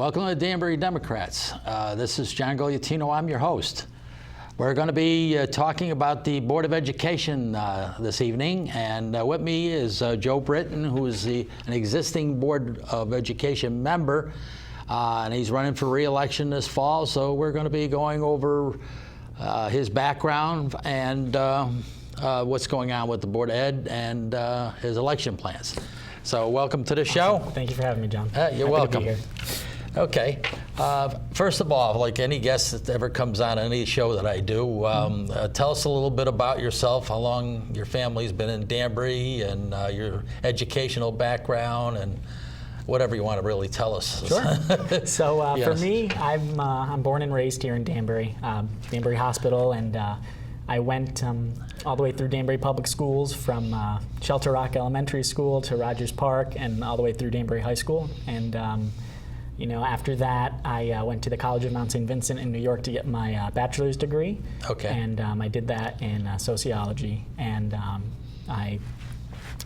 Welcome to the Danbury Democrats. This is John Gogliettino. I'm your host. We're going to be talking about the Board of Education this evening, and with me is Joe Britton, who is an existing Board of Education member, and he's running for re-election this fall, so we're going to be going over his background and what's going on with the Board of Ed and his election plans. So welcome to the show. Thank you for having me, John. You're welcome. Okay. First of all, like any guest that ever comes on any show that I do, tell us a little bit about yourself, how long your family's been in Danbury, and your educational background, and whatever you want to really tell us. Sure. So Yes. for me, I'm born and raised here in Danbury, Danbury Hospital, and I went all the way through Danbury Public Schools, from Shelter Rock Elementary School to Rogers Park, and all the way through Danbury High School. And you know, after that, I went to the College of Mount St. Vincent in New York to get my bachelor's degree. Okay. And I did that in sociology, and I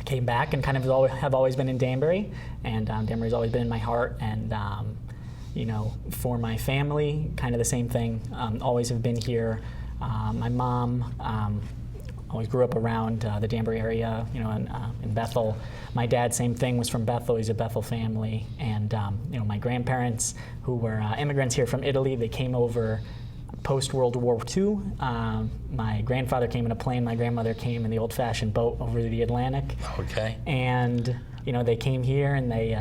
came back and kind of have always been in Danbury, and Danbury's always been in my heart. And you know, for my family, kind of the same thing. Always have been here. My mom always grew up around the Danbury area, you know, in Bethel. My dad, same thing, was from Bethel. He's a Bethel family. And you know, my grandparents, who were immigrants here from Italy, they came over post-World War II. My grandfather came in a plane. My grandmother came in the old-fashioned boat over the Atlantic. Okay. And you know, they came here and they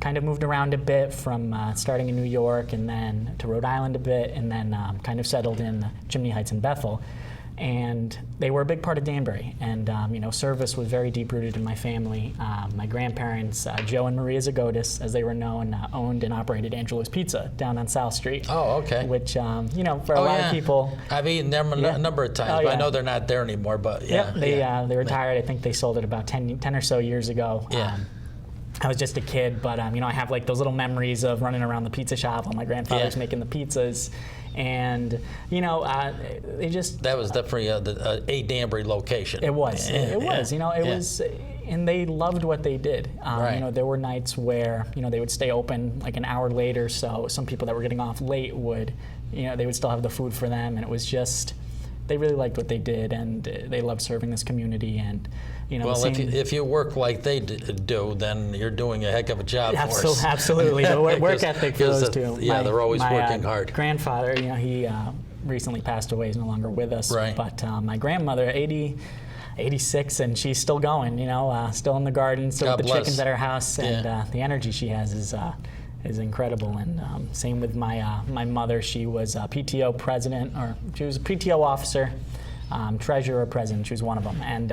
kind of moved around a bit, from starting in New York and then to Rhode Island a bit, and then kind of settled in Chimney Heights and Bethel. And they were a big part of Danbury, and you know, service was very deep-rooted in my family. My grandparents, Joe and Maria Zagotis, as they were known, owned and operated Angelo's Pizza down on South Street. Oh, okay. Which, you know, for a lot of people... I've eaten them a number of times, but I know they're not there anymore, but yeah. They retired. I think they sold it about 10 or so years ago. Yeah. I was just a kid, but you know, I have like those little memories of running around the pizza shop while my grandfather's making the pizzas, and you know, they just... That was definitely a Danbury location. It was. It was. You know, it was, and they loved what they did. Right. You know, there were nights where, you know, they would stay open like an hour later, so some people that were getting off late would, you know, they would still have the food for them, and it was just, they really liked what they did, and they loved serving this community. And you know, well, if you work like they do, then you're doing a heck of a job for us. Absolutely, the work ethic for those two. Yeah, they're always working hard. Grandfather, you know, he recently passed away. He's no longer with us. Right. But my grandmother, 86, and she's still going. You know, still in the garden, still with the chickens at her house, and the energy she has is incredible. And same with my my mother. She was a PTO president, or she was a PTO officer, treasurer, president. She was one of them. And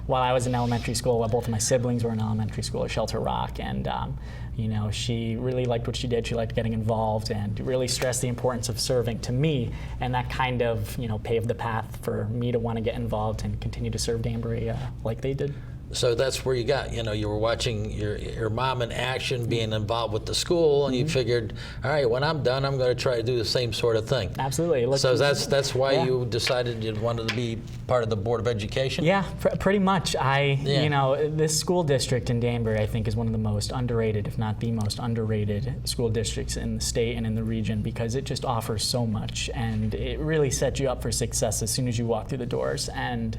while I was in elementary school, while both of my siblings were in elementary school at Shelter Rock, and you know, she really liked what she did. She liked getting involved, and really stressed the importance of serving to me. And that kind of, you know, paved the path for me to want to get involved and continue to serve Danbury like they did. So that's where you got, you know, you were watching your mom in action, being involved with the school, and you figured, all right, when I'm done, I'm going to try to do the same sort of thing. Absolutely. So that's why you decided you wanted to be part of the Board of Education? Yeah, pretty much. You know, this school district in Danbury, I think, is one of the most underrated, if not the most underrated school districts in the state and in the region, because it just offers so much, and it really sets you up for success as soon as you walk through the doors. And,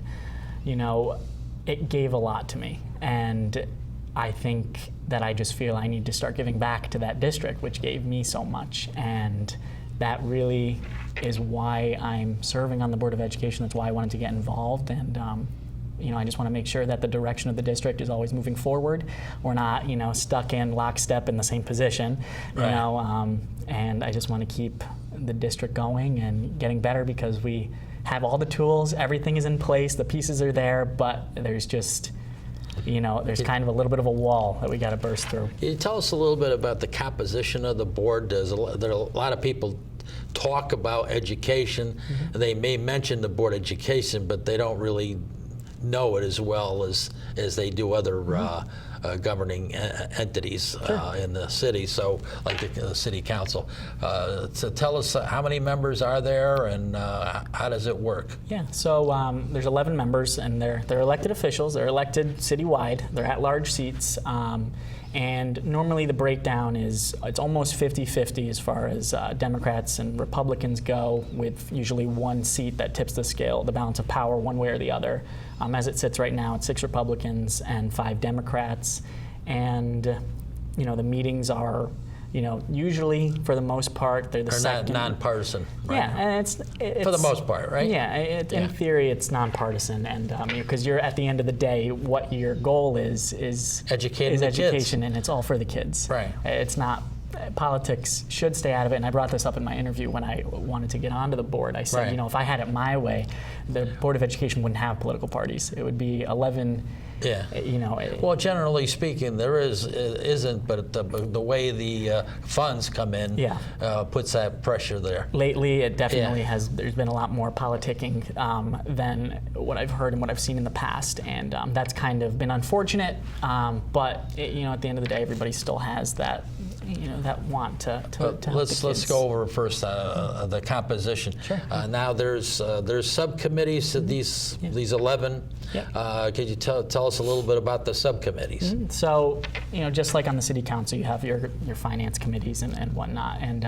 you know, it gave a lot to me, and I think that I just feel I need to start giving back to that district, which gave me so much. And that really is why I'm serving on the Board of Education. That's why I wanted to get involved. And you know, I just want to make sure that the direction of the district is always moving forward. We're not, you know, stuck in lockstep in the same position, you know, and I just want to keep the district going and getting better, because we have all the tools, everything is in place, the pieces are there, but there's just, you know, there's kind of a little bit of a wall that we got to burst through. Can you tell us a little bit about the composition of the board? There are a lot of people talk about education, and they may mention the Board of Education, but they don't really know it as well as they do other governing entities in the city, so like the city council. So tell us how many members are there, and how does it work? Yeah, so there's 11 members, and they're elected officials. They're elected citywide. They're at-large seats. And normally the breakdown is it's almost 50-50 as far as Democrats and Republicans go, with usually one seat that tips the scale, the balance of power one way or the other. As it sits right now, it's 6 Republicans and 5 Democrats. And the meetings are, usually for the most part, they're the second. Nonpartisan, right? Yeah, and it's for the most part, right? Yeah, in theory, it's nonpartisan, and because you're at the end of the day, what your goal is educating the education, kids. And it's all for the kids. Right. It's not. Politics should stay out of it, and I brought this up in my interview when I wanted to get onto the board. I said, right. If I had it my way, the Board of Education wouldn't have political parties. It would be 11. Yeah. Well, generally speaking, there isn't, but the way the funds come in puts that pressure there. Lately, it definitely has. There's been a lot more politicking than what I've heard and what I've seen in the past, and that's kind of been unfortunate. But at the end of the day, everybody still has that. That want to help the kids. Let's go over first the composition. Sure. Now there's subcommittees to these 11. Could you tell us a little bit about the subcommittees? So just like on the city council, you have your finance committees and whatnot, and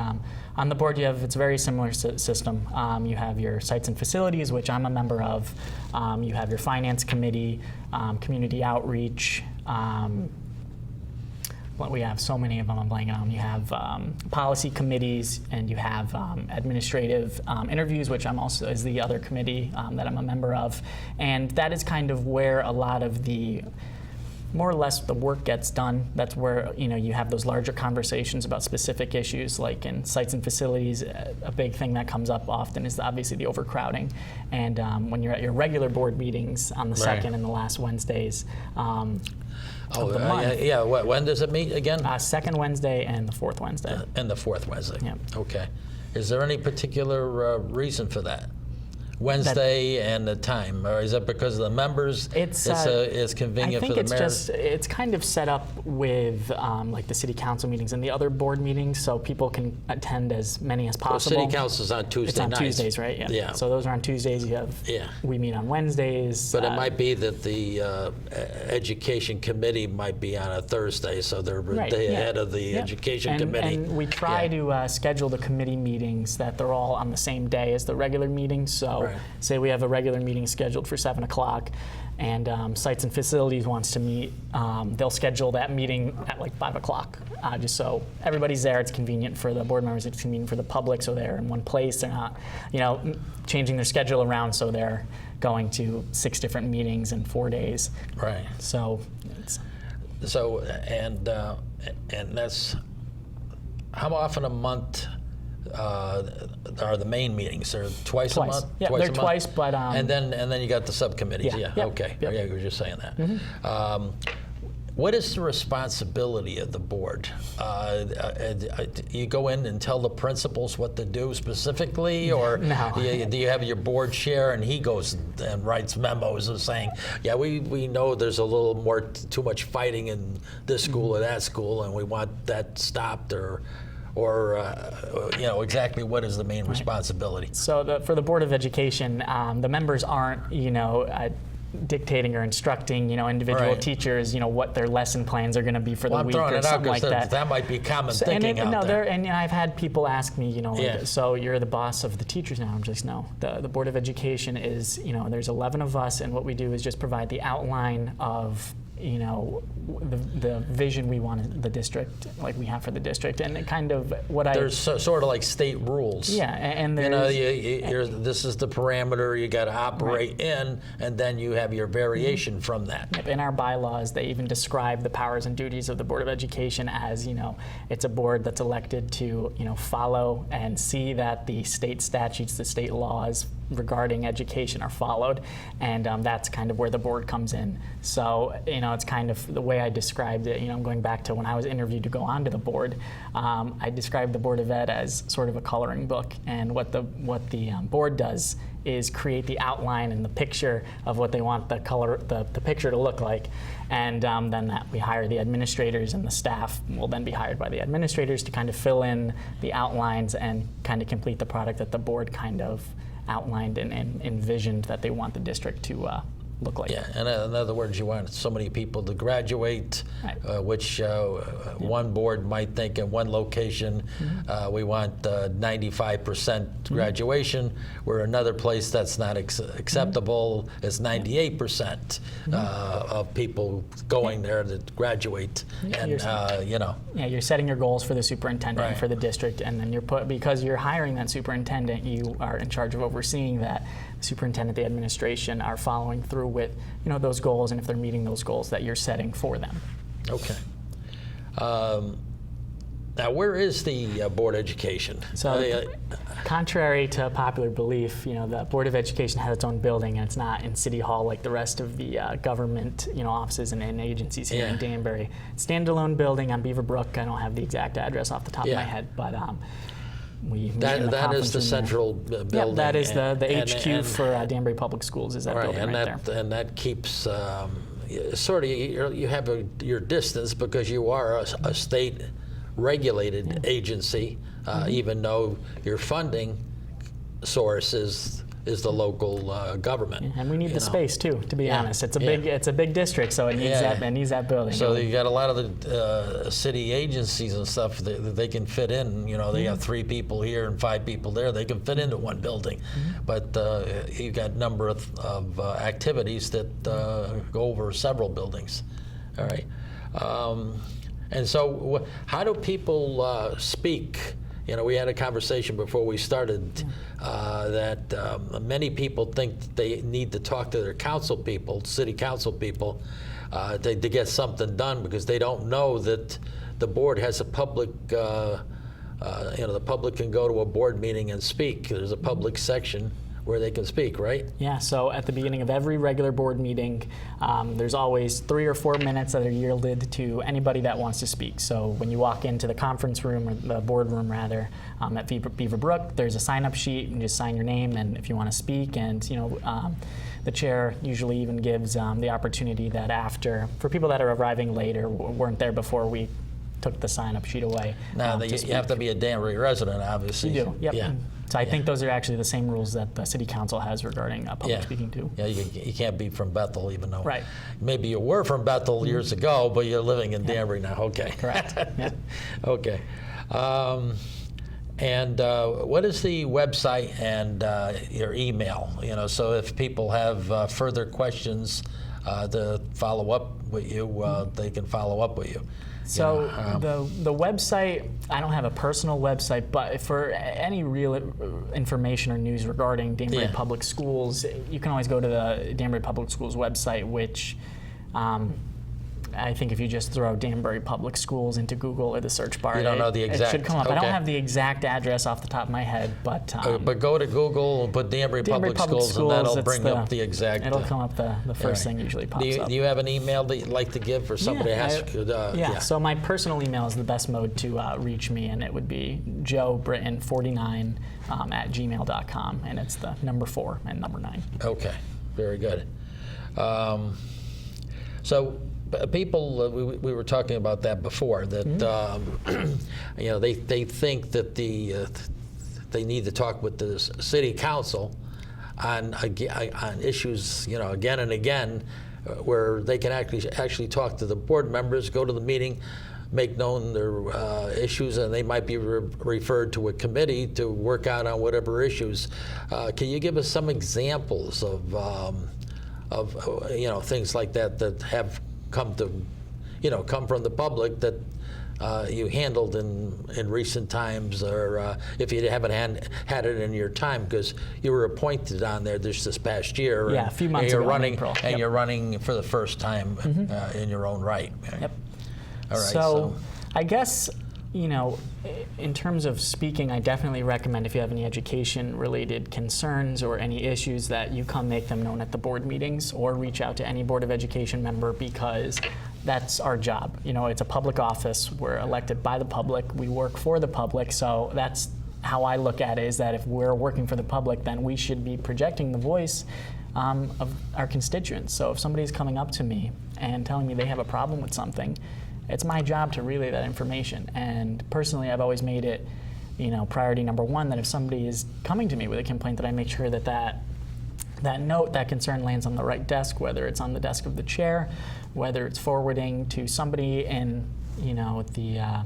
on the board it's a very similar system. You have your sites and facilities, which I'm a member of. You have your finance committee, community outreach. We have so many of them, I'm blanking on them. You have policy committees, and you have administrative interviews, which I'm also is the other committee that I'm a member of. And that is kind of where a lot of the, more or less, the work gets done. That's where you have those larger conversations about specific issues, like in sites and facilities. A big thing that comes up often is obviously the overcrowding. And when you're at your regular board meetings on the second and the last Wednesdays, of the month. When does it meet again? Second Wednesday and the fourth Wednesday. And the fourth Wednesday. Yeah. Okay. Is there any particular reason for that? Wednesday and the time, or is that because of the members? It's convenient for the mayor. I think it's kind of set up with like the city council meetings and the other board meetings, so people can attend as many as possible. Well, city council's on Tuesday It's on nights. Tuesdays, right? Yeah. So those are on Tuesdays. You have. We meet on Wednesdays. But it might be that the education committee might be on a Thursday, so they're a day ahead of the education committee. And we try to schedule the committee meetings that they're all on the same day as the regular meetings. So. Say we have a regular meeting scheduled for 7 o'clock, and Sites and Facilities wants to meet. They'll schedule that meeting at like 5 o'clock, just so everybody's there. It's convenient for the board members. It's convenient for the public, so they're in one place. They're not, changing their schedule around, so they're going to 6 different meetings in 4 days. Right. So. And that's how often a month. Are the main meetings? They're twice a month? Yeah, they're twice, but... and then you got the subcommittees, okay. Yep. Yeah, you were just saying that. What is the responsibility of the board? You go in and tell the principals what to do specifically, or no. do you have your board chair and he goes and writes memos of saying, we know there's a little more too much fighting in this school or that school, and we want that stopped, or exactly what is the main responsibility? So for the Board of Education, the members aren't, dictating or instructing, individual teachers, what their lesson plans are going to be for the week or something like that. That might be common thinking out there. And I've had people ask me, so you're the boss of the teachers now? I'm just, no. The Board of Education is, there's 11 of us, and what we do is just provide the outline of the vision we want the district, like we have for the district, and it kind of there's sort of like state rules. Yeah, and this is the parameter you got to operate in, and then you have your variation from that. In our bylaws, they even describe the powers and duties of the Board of Education as it's a board that's elected to follow and see that the state statutes, the state laws regarding education are followed, and that's kind of where the board comes in. So it's kind of the way I described it. I'm going back to when I was interviewed to go onto the board. I described the Board of Ed as sort of a coloring book, and what the board does is create the outline and the picture of what they want the picture to look like, and then that we hire the administrators, and the staff will then be hired by the administrators to kind of fill in the outlines and kind of complete the product that the board kind of outlined and envisioned that they want the district to look like. Yeah, and in other words, you want so many people to graduate, Right. which one board might think in one location we want 95% graduation, where another place that's not acceptable is 98% of people going there to graduate. And, you know. Yeah, you're setting your goals for the superintendent and for the district, and then because you're hiring that superintendent, you are in charge of overseeing that. The superintendent, the administration are following through with those goals, and if they're meeting those goals that you're setting for them. Okay. Now, where is the Board of Education? So, contrary to popular belief, the Board of Education has its own building, and it's not in City Hall like the rest of the government, offices and agencies here in Danbury. Standalone building on Beaver Brook. I don't have the exact address off the top of my head, but we that is the central building. Yeah, that is the HQ for Danbury Public Schools. Is that building right there? And that keeps sort of you have your distance because you are a state regulated agency, even though your funding source is the local government. And we need the space too, to be honest. It's a big district, so it needs that building. So you got a lot of the city agencies and stuff that they can fit in. They have 3 people here and 5 people there. They can fit into one building, but you got a number of activities that go over several buildings. All right. And so, how do people speak? We had a conversation before we started that many people think that they need to talk to their council people, city council people, to get something done because they don't know that the board has a public, the public can go to a board meeting and speak. There's a public section where they can speak, right? Yeah, so at the beginning of every regular board meeting, there's always 3 or 4 minutes that are yielded to anybody that wants to speak. So when you walk into the conference room, or the boardroom rather, at Beaver Brook, there's a sign-up sheet. You can just sign your name and if you want to speak. And the chair usually even gives the opportunity that after, for people that are arriving late or weren't there before we took the sign-up sheet away. Now, you have to be a Danbury resident, obviously. You do, yep. Yeah. So I think those are actually the same rules that the city council has regarding public speaking too. Yeah, you can't be from Bethel, even though maybe you were from Bethel years ago, but you're living in Danbury now. Okay. Correct. Yeah. Okay. And what is the website and your email? So if people have further questions to follow up with you, they can follow up with you. So the website, I don't have a personal website, but for any real information or news regarding Danbury Public Schools, you can always go to the Danbury Public Schools website, which I think if you just throw Danbury Public Schools into Google or the search bar, you don't know the exact, it should come up. I don't have the exact address off the top of my head, but go to Google and put Danbury Public Schools, and that'll bring up the exact. It'll come up the first thing usually pops up. Do you have an email that you'd like to give for somebody So my personal email is the best mode to reach me, and it would be joebritton49 at gmail.com, and it's the number 4 and number 9. Okay, very good. So people, we were talking about that before, that they think that they need to talk with the city council on issues, again and again, where they can actually talk to the board members, go to the meeting, make known their issues, and they might be referred to a committee to work out on whatever issues. Can you give us some examples of things like that have come from the public that you handled in recent times, or if you haven't had it in your time, because you were appointed on there this past year. Yeah, a few months ago in April. And you're running for the first time in your own right. Yep. All right. So I guess, in terms of speaking, I definitely recommend if you have any education-related concerns or any issues that you come make them known at the board meetings or reach out to any Board of Education member, because that's our job. It's a public office. We're elected by the public. We work for the public. So that's how I look at it, is that if we're working for the public, then we should be projecting the voice of our constituents. So if somebody's coming up to me and telling me they have a problem with something, it's my job to relay that information. And personally, I've always made it, priority number 1, that if somebody is coming to me with a complaint, that I make sure that that note, that concern lands on the right desk, whether it's on the desk of the chair, whether it's forwarding to somebody in, the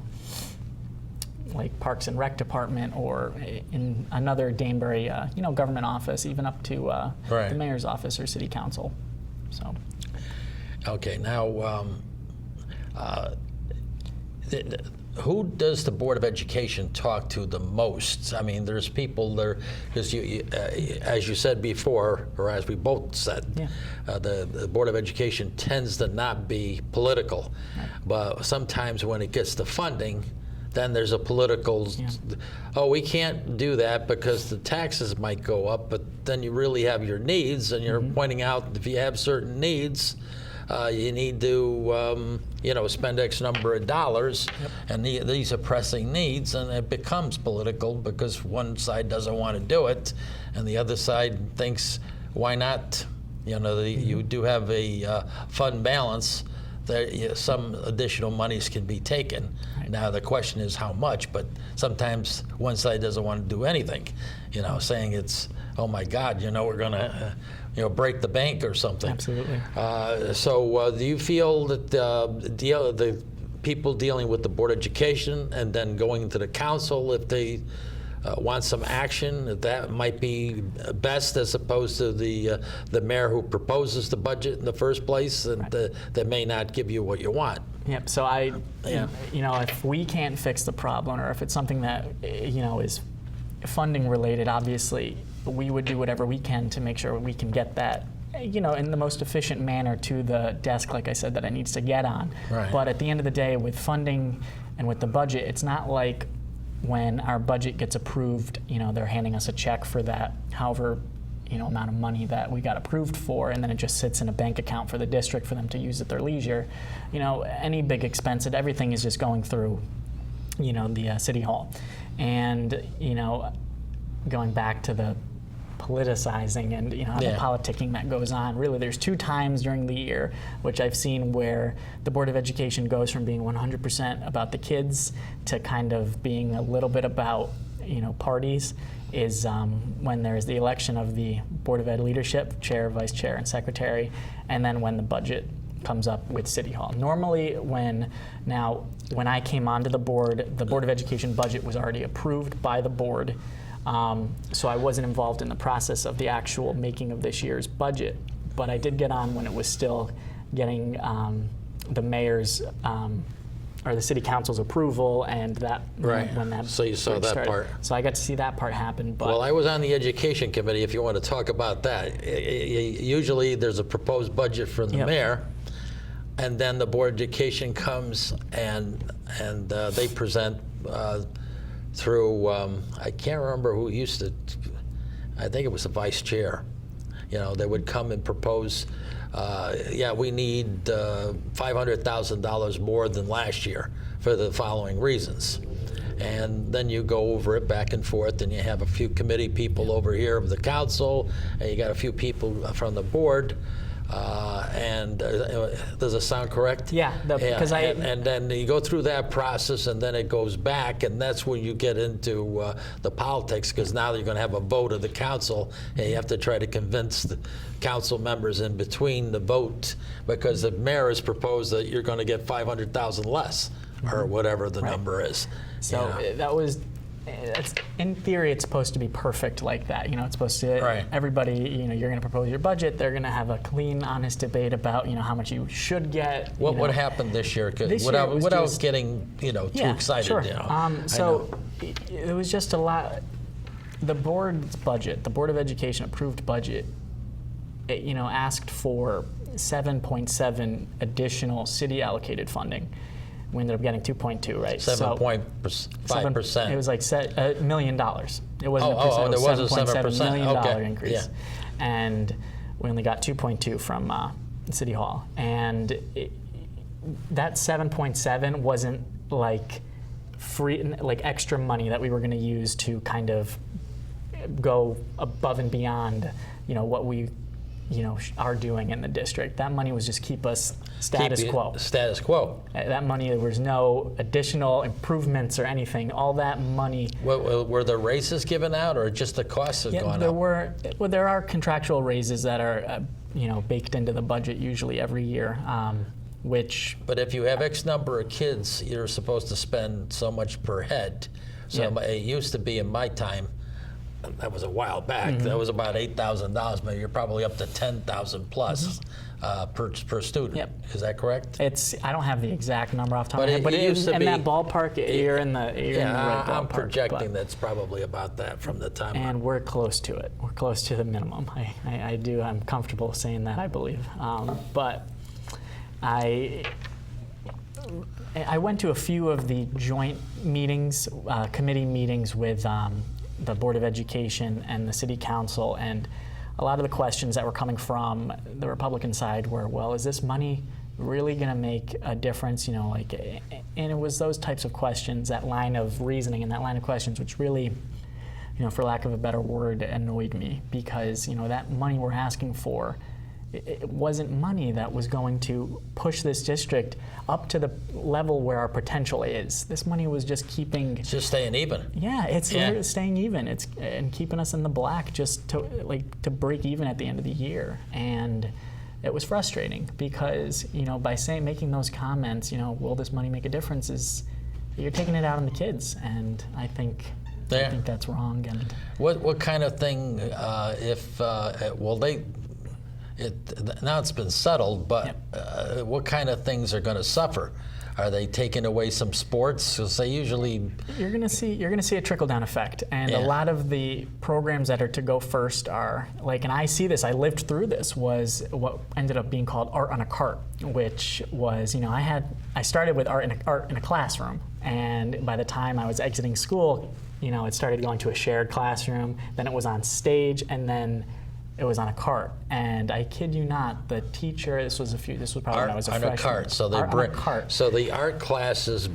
like Parks and Rec department, or in another Danbury, government office, even up to the mayor's office or city council. So. Okay, now, who does the Board of Education talk to the most? I mean, there's people there, because as you said before, or as we both said, the Board of Education tends to not be political. Right. But sometimes when it gets to funding, then there's a political, oh, we can't do that because the taxes might go up, but then you really have your needs, and you're pointing out if you have certain needs, you need to, spend X number of dollars, and these are pressing needs, and it becomes political because one side doesn't want to do it, and the other side thinks, why not? You do have a fund balance. There, some additional monies can be taken. Right. Now the question is how much, but sometimes one side doesn't want to do anything, saying it's, oh my God, we're going to break the bank or something. Absolutely. So do you feel that the people dealing with the Board of Education and then going to the council, if they want some action, that might be best as opposed to the mayor who proposes the budget in the first place, and that may not give you what you want? Yep. So if we can't fix the problem, or if it's something that is funding related, obviously we would do whatever we can to make sure we can get that in the most efficient manner to the desk, like I said, that it needs to get on. Right. But at the end of the day, with funding and with the budget, it's not like when our budget gets approved, they're handing us a check for that however amount of money that we got approved for, and then it just sits in a bank account for the district for them to use at their leisure. Any big expense, everything is just going through the city hall. And going back to the politicizing and the politicking that goes on, really there's 2 times during the year which I've seen where the Board of Education goes from being 100% about the kids to kind of being a little bit about parties, is when there's the election of the Board of Ed leadership, chair, vice chair, and secretary, and then when the budget comes up with City Hall. Normally when I came onto the Board of Education budget was already approved by the board. So I wasn't involved in the process of the actual making of this year's budget, but I did get on when it was still getting the mayor's or the city council's approval, and that when that. So you saw that started. part. So I got to see that part happen. But well, I was on the education committee. If you want to talk about that, usually there's a proposed budget from the mayor, and then the Board of Education comes and they present. Through, I can't remember who used to, I think it was the vice chair. They would come and propose, we need $500,000 more than last year for the following reasons. And then you go over it back and forth, and you have a few committee people over here of the council, and you got a few people from the board. Does it sound correct? Yeah, because and then you go through that process, and then it goes back, and that's when you get into the politics, because now you're going to have a vote of the council, and you have to try to convince the council members in between the vote, because the mayor has proposed that you're going to get $500,000 less, or whatever the number is. So that was. In theory, it's supposed to be perfect like that. It's supposed to, everybody, you're going to propose your budget. They're going to have a clean, honest debate about, how much you should get. What happened this year? Without getting, too excited. Sure. So it was just a lot. The board's budget, the Board of Education approved budget, asked for 7.7 additional city allocated funding. We ended up getting 2.2, right? 7.5%. It was like $1 million. It wasn't a percent. There was a $7.7 million increase. Yeah. And we only got 2.2 from City Hall. And that 7.7 wasn't like free, like extra money that we were going to use to kind of go above and beyond, what we are doing in the district. That money was just keep us status quo. Status quo. That money, there was no additional improvements or anything. All that money. Were there raises given out, or just the costs have gone up? There are contractual raises that are baked into the budget usually every year. But if you have X number of kids, you're supposed to spend so much per head. So it used to be in my time, that was a while back, that was about $8,000, but you're probably up to $10,000 plus per student. Yep. Is that correct? I don't have the exact number off the top of my head, but it used to be, that ballpark, you're in the right ballpark. I'm projecting that's probably about that from the time. And we're close to it. We're close to the minimum. I'm comfortable saying that, I believe. But I went to a few of the joint meetings, committee meetings with the Board of Education and the City Council, and a lot of the questions that were coming from the Republican side were, well, is this money really going to make a difference? And it was those types of questions, that line of reasoning and that line of questions, which really, for lack of a better word, annoyed me, because that money we're asking for, it wasn't money that was going to push this district up to the level where our potential is. This money was just keeping... It's just staying even. Yeah, it's literally staying even. And keeping us in the black just to break even at the end of the year. And it was frustrating because, by making those comments, will this money make a difference, is you're taking it out on the kids. And I think that's wrong. And what kind of thing, now it's been settled, but what kind of things are going to suffer? Are they taking away some sports? Because they usually... You're going to see a trickle-down effect. And a lot of the programs that are to go first are, and I see this, I lived through this, was what ended up being called Art on a Cart, which was, I started with art in a classroom. And by the time I was exiting school, it started going to a shared classroom, then it was on stage, and then it was on a cart. And I kid you not, the teacher, this was probably when I was a freshman. On a cart, so on a cart. So the art class is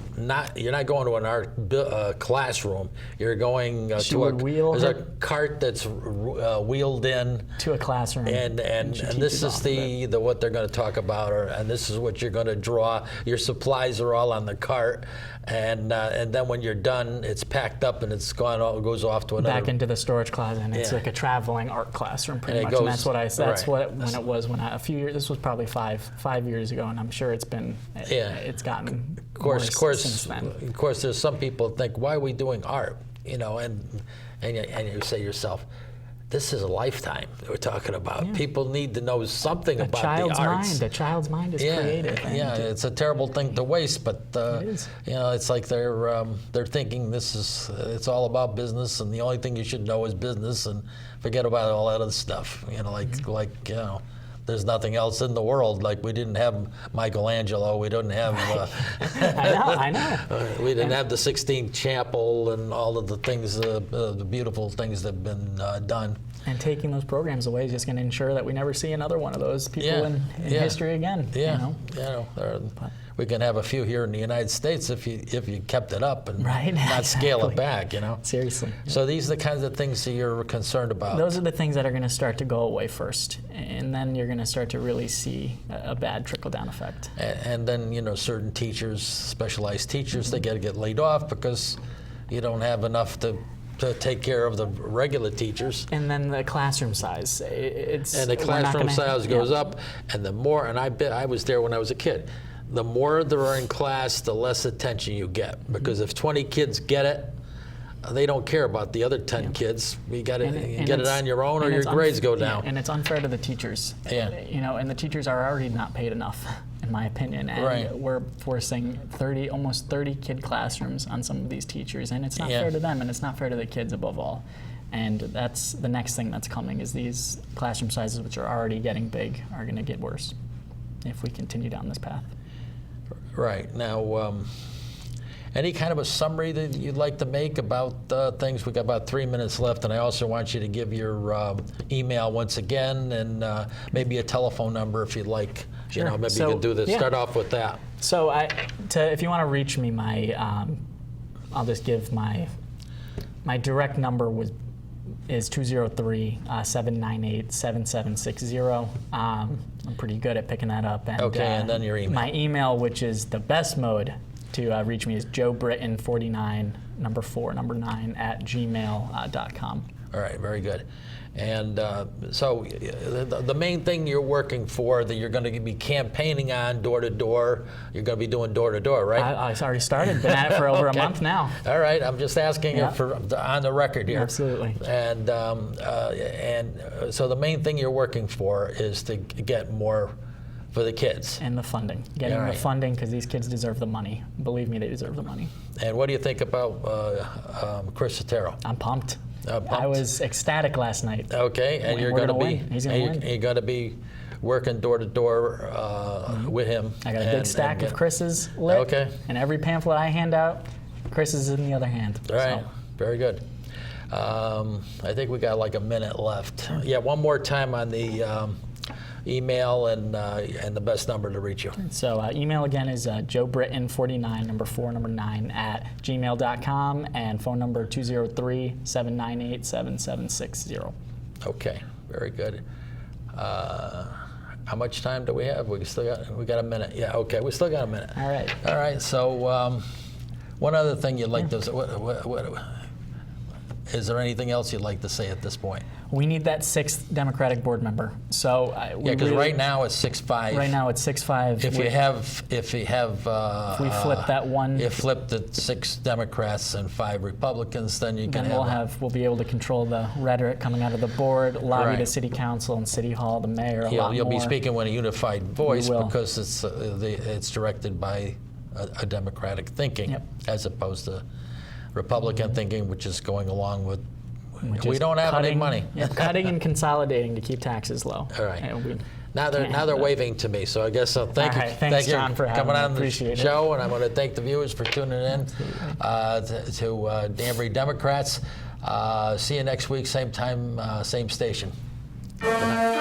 you're not going to an art classroom, you're going there's a cart that's wheeled in to a classroom. And this is what they're going to talk about, and this is what you're going to draw. Your supplies are all on the cart. And then when you're done, it's packed up and it goes off to another. Back into the storage closet, and it's like a traveling art classroom, pretty much. And that's a few years. This was probably five years ago, and I'm sure it's gotten worse since then. Of course, there's some people that think, why are we doing art? And you say to yourself, this is a lifetime that we're talking about. People need to know something about the arts. A child's mind is creative. It's a terrible thing to waste, but it is. It's like they're thinking it's all about business, and the only thing you should know is business, and forget about all that other stuff. There's nothing else in the world. Like, we didn't have Michelangelo. We didn't have. I know. We didn't have the Sistine Chapel and all of the things, the beautiful things that have been done. And taking those programs away is just going to ensure that we never see another one of those people in history again. We can have a few here in the United States if you kept it up and not scale it back. Seriously. So these are the kinds of things that you're concerned about. Those are the things that are going to start to go away first, and then you're going to start to really see a bad trickle-down effect. And then certain teachers, specialized teachers, they got to get laid off because you don't have enough to take care of the regular teachers. And then the classroom size. And the classroom size goes up, and the more, and I was there when I was a kid, the more there are in class, the less attention you get. Because if 20 kids get it, they don't care about the other 10 kids. You got to get it on your own, or your grades go down. And it's unfair to the teachers. And the teachers are already not paid enough, in my opinion. And we're forcing almost 30 kid classrooms on some of these teachers, and it's not fair to them, and it's not fair to the kids above all. And that's the next thing that's coming, is these classroom sizes, which are already getting big, are going to get worse if we continue down this path. Right. Now, any kind of a summary that you'd like to make about things? We've got about 3 minutes left, and I also want you to give your email once again, and maybe a telephone number if you'd like. Sure. Maybe you could do this. Start off with that. So if you want to reach me, I'll just give my direct number is 203-798-7760. I'm pretty good at picking that up. And, Okay, and then your email. My email, which is the best mode to reach me, is joebritton49, number 4, number 9, @gmail.com. All right, very good. And so the main thing you're working for, that you're going to be campaigning on door to door, you're going to be doing door to door, right? I already started. Been at it for over Okay. a month now. All right, I'm just asking Yeah. you for on the record here. Absolutely. And so the main thing you're working for is to get more for the kids. And the funding. Getting All right. the funding, because these kids deserve the money. Believe me, they deserve the money. And what do you think about Chris Sotero? I'm pumped. Pumped? I was ecstatic last night. Okay, and you're We're going to gonna be win. He's gonna win. you're going to be working door to door with him. I got a big stack of Chris's lit. Okay. And every pamphlet I hand out, Chris is in the other hand. All right, So, very good. I think we got like a minute left. Yeah, one more time on the email and the best number to reach you. So email again is joebritton49, number 4, number 9, @gmail.com, and phone number 203-798-7760. Okay, very good. How much time do we have? We got a minute. Yeah, okay, we still got a minute. All right. All right. So one other thing you'd like to is there anything else you'd like to say at this point? We need that 6th Democratic board member. So Yeah, because right now it's 6-5. Right now it's 6-5. If you have, we flip that one, you flip the 6 Democrats and 5 Republicans, then you can then we'll be able to control the rhetoric coming out of the board, lobby Right. the city council and city hall, the mayor, a lot You'll be more. speaking with a unified voice will. because it's directed by a Democratic thinking, Yep. as opposed to Republican thinking, which is going along with Which we is don't have any cutting- money. yeah, cutting and consolidating to keep taxes low. All right. And we Now can't they're have that. waving to me, so I guess thank All you, right, thanks, thank you John, for having coming me. on the Appreciate it. show, and I want to thank the viewers for tuning in to Danbury Democrats. See you next week, same time, same station. Good night.